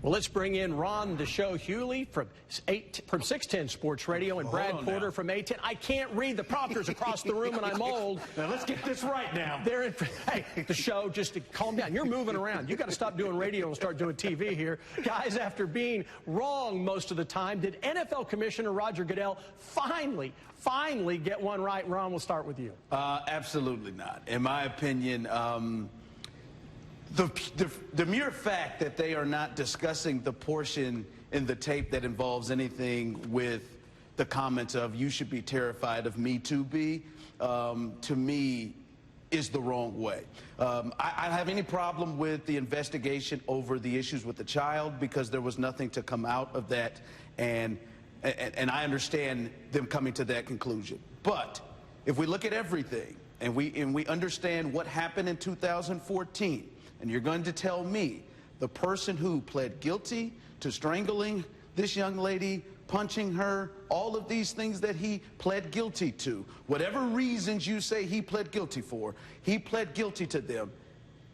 Well, let's bring in Ron Deshow-Hewley from 610 Sports Radio and Brad Porter from 810. I can't read the prompters across the room, and I'm old. Now, let's get this right now. They're in, hey, the show, just to calm down. You're moving around. You got to stop doing radio and start doing TV here. Guys, after being wrong most of the time, did NFL Commissioner Roger Goodell finally get one right? Ron, we'll start with you. Absolutely not. In my opinion, the mere fact that they are not discussing the portion in the tape that involves anything with the comments of "you should be terrified of me to be," to me, is the wrong way. I have any problem with the investigation over the issues with the child because there was nothing to come out of that, and I understand them coming to that conclusion. But if we look at everything and we understand what happened in 2014, and you're going to tell me the person who pled guilty to strangling this young lady, punching her, all of these things that he pled guilty to, whatever reasons you say he pled guilty for, he pled guilty to them.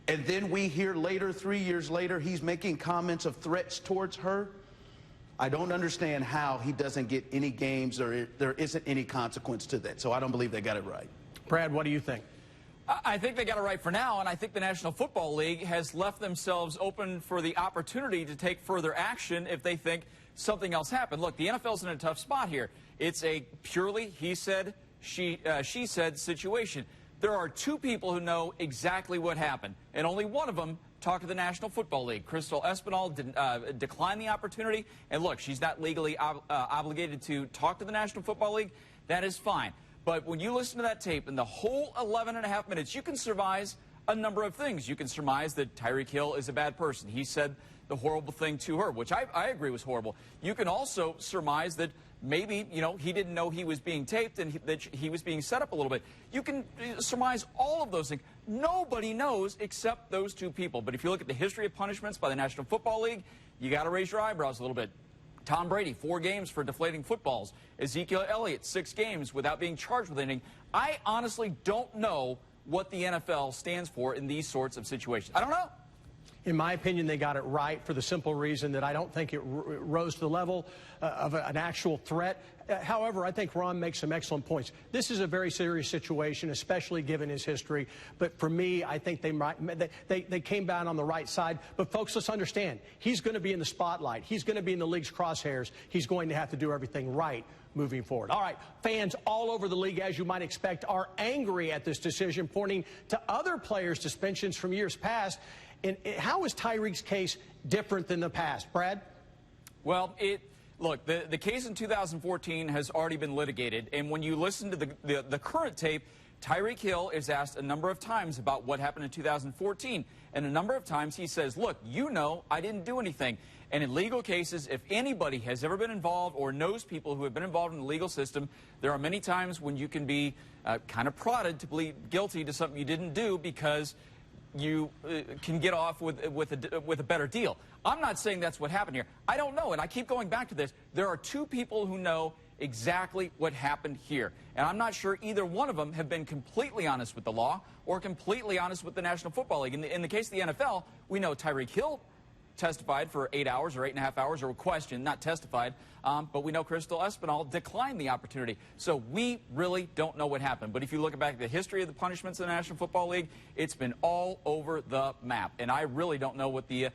And then we hear later, 3 years later, he's making comments of threats towards her. I don't understand how he doesn't get any games or there isn't any consequence to that. So I don't believe they got it right. Brad, what do you think? I think they got it right for now, and I think the National Football League has left themselves open for the opportunity to take further action if they think something else happened. Look, the NFL's in a tough spot here. It's a purely he said, she said situation. There are two people who know exactly what happened, and only one of them talked to the National Football League. Crystal Espinal declined the opportunity, and look, she's not legally obligated to talk to the National Football League. That is fine. But when you listen to that tape in the whole 11 and a half minutes, you can surmise a number of things. You can surmise that Tyreek Hill is a bad person. He said the horrible thing to her, which I agree was horrible. You can also surmise that maybe, you know, he didn't know he was being taped and that he was being set up a little bit. You can surmise all of those things. Nobody knows except those two people. But if you look at the history of punishments by the National Football League, you got to raise your eyebrows a little bit. Tom Brady, 4 games for deflating footballs. Ezekiel Elliott, 6 games without being charged with anything. I honestly don't know what the NFL stands for in these sorts of situations. I don't know. In my opinion, they got it right for the simple reason that I don't think it rose to the level of an actual threat. However, I think Ron makes some excellent points. This is a very serious situation, especially given his history. But for me, I think they came down on the right side. But folks, let's understand, he's going to be in the spotlight. He's going to be in the league's crosshairs. He's going to have to do everything right moving forward. All right, fans all over the league, as you might expect, are angry at this decision, pointing to other players' suspensions from years past. And how is Tyreek's case different than the past? Brad? Well, look, the case in 2014 has already been litigated, and when you listen to the current tape, Tyreek Hill is asked a number of times about what happened in 2014, and a number of times he says, look, you know I didn't do anything. And in legal cases, if anybody has ever been involved or knows people who have been involved in the legal system, there are many times when you can be kind of prodded to plead guilty to something you didn't do because you can get off with a better deal. I'm not saying that's what happened here. I don't know, and I keep going back to this. There are two people who know exactly what happened here, and I'm not sure either one of them have been completely honest with the law or completely honest with the National Football League. In the case of the NFL, we know Tyreek Hill testified for 8 hours or 8.5 hours, or questioned, not testified, but we know Crystal Espinal declined the opportunity. So we really don't know what happened. But if you look back at the history of the punishments in the National Football League, it's been all over the map. And I really don't know what the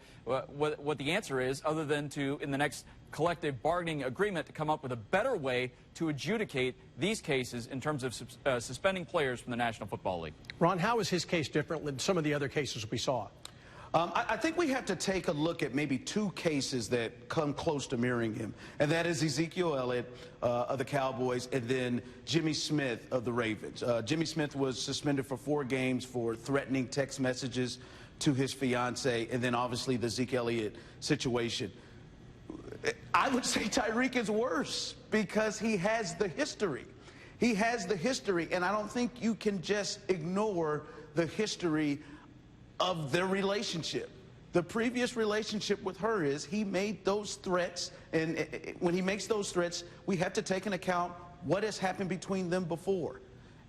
answer is, other than to, in the next collective bargaining agreement, to come up with a better way to adjudicate these cases in terms of suspending players from the National Football League. Ron, how is his case different than some of the other cases we saw? I think we have to take a look at maybe 2 cases that come close to mirroring him, and that is Ezekiel Elliott of the Cowboys and then Jimmy Smith of the Ravens. Jimmy Smith was suspended for 4 games for threatening text messages to his fiancée, and then obviously the Zeke Elliott situation. I would say Tyreek is worse because he has the history. He has the history, and I don't think you can just ignore the history of their relationship. The previous relationship with her is he made those threats, and when he makes those threats, we have to take into account what has happened between them before.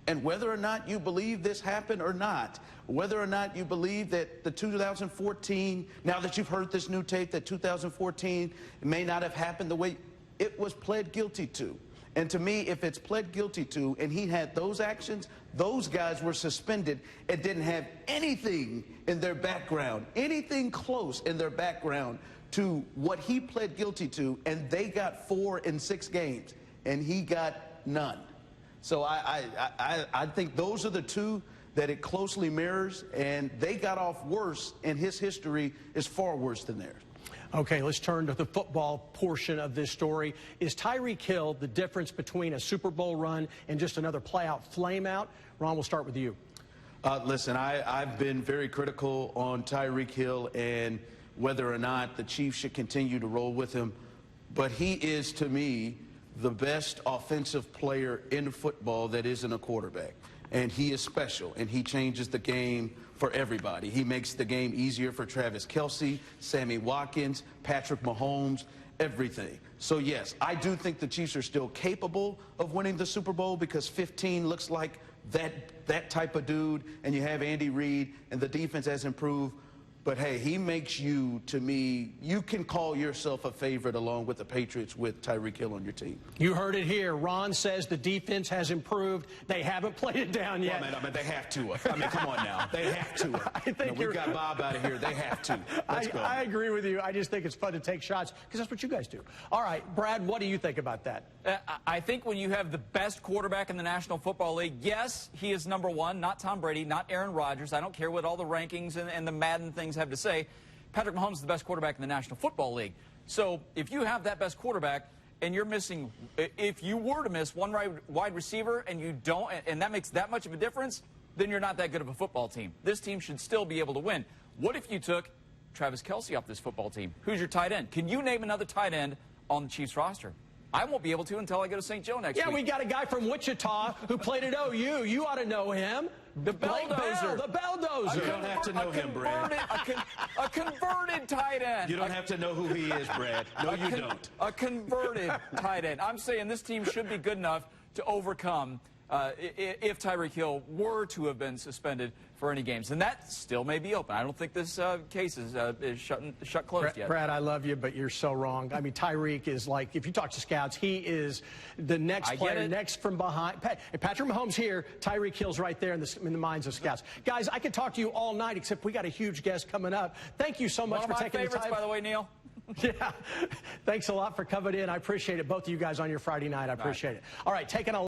And whether or not you believe this happened or not, whether or not you believe that the 2014, now that you've heard this new tape, that 2014 may not have happened the way it was pled guilty to. And to me, if it's pled guilty to and he had those actions, those guys were suspended and didn't have anything in their background, anything close in their background to what he pled guilty to, and they got 4 in 6 games, and he got none. So I think those are the two that it closely mirrors, and they got off worse, and his history is far worse than theirs. Okay, let's turn to the football portion of this story. Is Tyreek Hill the difference between a Super Bowl run and just another playout flameout? Ron, we'll start with you. Listen, I've been very critical on Tyreek Hill and whether or not the Chiefs should continue to roll with him, but he is, to me, the best offensive player in football that isn't a quarterback. And he is special, and he changes the game for everybody. He makes the game easier for Travis Kelce, Sammy Watkins, Patrick Mahomes, everything. So, yes, I do think the Chiefs are still capable of winning the Super Bowl because 15 looks like that type of dude, and you have Andy Reid, and the defense has improved. But, hey, he makes you, to me, you can call yourself a favorite along with the Patriots with Tyreek Hill on your team. You heard it here. Ron says the defense has improved. They haven't played it down yet. Well, man, they have to. I mean, come on now. They have to. I think we've got Bob out of here. They have to. Let's go. I agree with you. I just think it's fun to take shots because that's what you guys do. All right, Brad, what do you think about that? I think when you have the best quarterback in the National Football League, yes, he is number one, not Tom Brady, not Aaron Rodgers. I don't care what all the rankings and the Madden things have to say. Patrick Mahomes is the best quarterback in the National Football League. So if you have that best quarterback and you're missing, if you were to miss one wide receiver and you don't, and that makes that much of a difference, then you're not that good of a football team. This team should still be able to win. What if you took Travis Kelce off this football team? Who's your tight end? Can you name another tight end on the Chiefs roster? I won't be able to until I go to St. Joe next week. Yeah, we got a guy from Wichita who played at OU. You ought to know him. The Belldozer. The Belldozer. You don't have to know him, Brad. A converted tight end. You don't have to know who he is, Brad. No, you don't. A converted tight end. I'm saying this team should be good enough to overcome if Tyreek Hill were to have been suspended for any games. And that still may be open. I don't think this case is shut closed yet. Brad, I love you, but you're so wrong. I mean, Tyreek is like, if you talk to scouts, he is the next player, next from behind. Patrick Mahomes here, Tyreek Hill's right there in the minds of scouts. Guys, I could talk to you all night, except we got a huge guest coming up. Thank you so much for taking the time. One of my favorites, by the way, Neil. Yeah. Thanks a lot for coming in. I appreciate it. Both of you guys on your Friday night. I appreciate it. All right, taking a